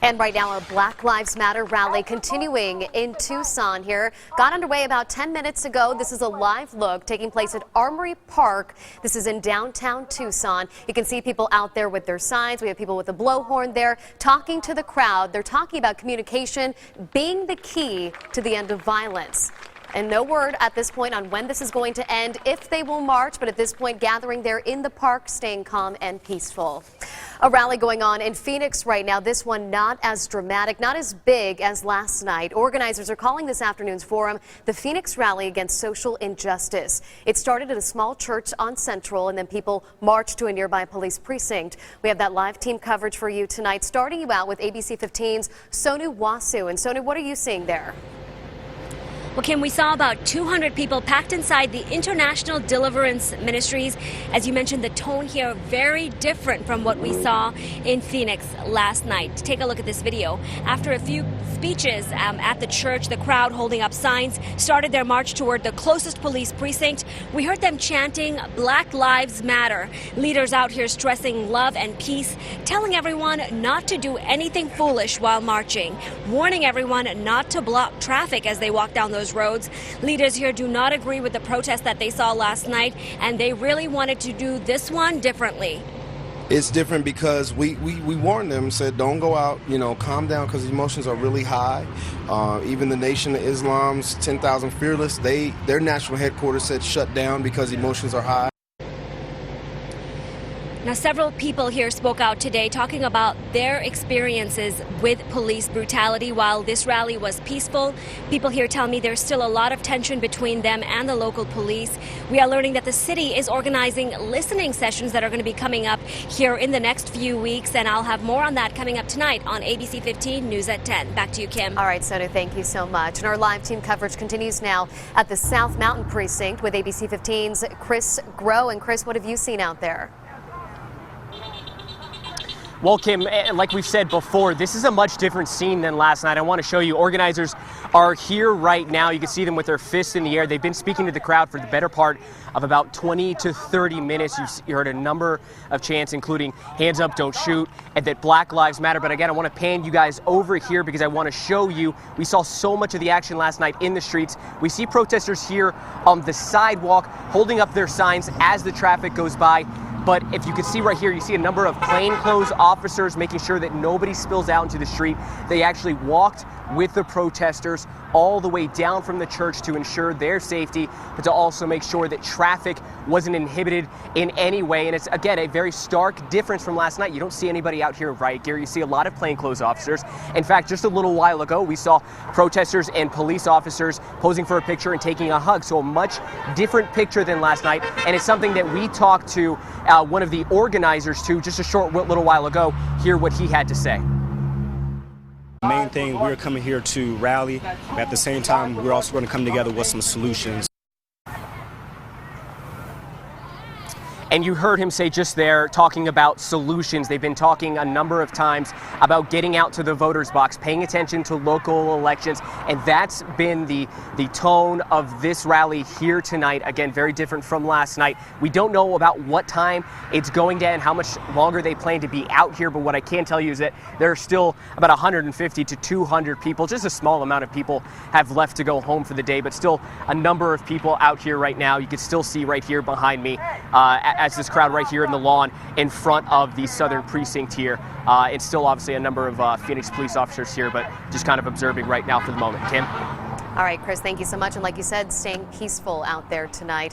And right now, our Black Lives Matter rally continuing in Tucson here. Got underway about 10 minutes ago. This is a live look taking place at Armory Park. This is in downtown Tucson. You can see people out there with their signs. We have people with a blowhorn there talking to the crowd. They're talking about communication being the key to the end of violence. And no word at this point on when this is going to end, if they will march, but at this point gathering there in the park, staying calm and peaceful. A rally going on in Phoenix right now, this one not as dramatic, not as big as last night. Organizers are calling this afternoon's forum the Phoenix Rally Against Social Injustice. It started at a small church on Central, and then people marched to a nearby police precinct. We have that live team coverage for you tonight, starting you out with ABC 15's Sonu Wasu. And Sonu, what are you seeing there? Well, Kim, we saw about 200 people packed inside the International Deliverance Ministries. As you mentioned, the tone here very different from what we saw in Phoenix last night. Take a look at this video. After a few speeches at the church, the crowd holding up signs started their march toward the closest police precinct. We heard them chanting Black Lives Matter. Leaders out here stressing love and peace, telling everyone not to do anything foolish while marching, warning everyone not to block traffic as they walk down those roads. Leaders here do not agree with the protest that they saw last night, and they really wanted to do this one differently. It's different because we warned them, said don't go out, calm down because emotions are really high. Even the Nation of Islam's 10,000 Fearless, their national headquarters said shut down because emotions are high. Now, several people here spoke out today talking about their experiences with police brutality. While this rally was peaceful, people here tell me there's still a lot of tension between them and the local police. We are learning that the city is organizing listening sessions that are going to be coming up here in the next few weeks, and I'll have more on that coming up tonight on ABC 15 News at 10. Back to you, Kim. All right, Sonu, thank you so much. And our live team coverage continues now at the South Mountain Precinct with ABC 15's Chris Grow. And Chris, what have you seen out there? Well, Kim, like we've said before, this is a much different scene than last night. I want to show you. Organizers are here right now. You can see them with their fists in the air. They've been speaking to the crowd for the better part of about 20 to 30 minutes. You heard a number of chants, including hands up, don't shoot, and that Black Lives Matter. But again, I want to pan you guys over here because I want to show you. We saw so much of the action last night in the streets. We see protesters here on the sidewalk holding up their signs as the traffic goes by. But if you can see right here, you see a number of plainclothes officers making sure that nobody spills out into the street. They actually walked with the protesters all the way down from the church to ensure their safety, but to also make sure that traffic wasn't inhibited in any way. And it's, again, a very stark difference from last night. You don't see anybody out here in riot gear. You see a lot of plainclothes officers. In fact, just a little while ago, we saw protesters and police officers posing for a picture and taking a hug. So a much different picture than last night. And it's something that we talked to one of the organizers to just a short little while ago. Hear what he had to say. The main thing, we're coming here to rally, but at the same time, we're also going to come together with some solutions. And you heard him say just there, talking about solutions. They've been talking a number of times about getting out to the voters' box, paying attention to local elections. And that's been the tone of this rally here tonight. Again, very different from last night. We don't know about what time it's going to end, how much longer they plan to be out here. But what I can tell you is that there are still about 150 to 200 people. Just a small amount of people have left to go home for the day, but still a number of people out here right now. You can still see right here behind me as this crowd right here in the lawn in front of the southern precinct here. It's still obviously a number of Phoenix police officers here, but just kind of observing right now for the moment. Kim? All right, Chris, thank you so much. And like you said, staying peaceful out there tonight.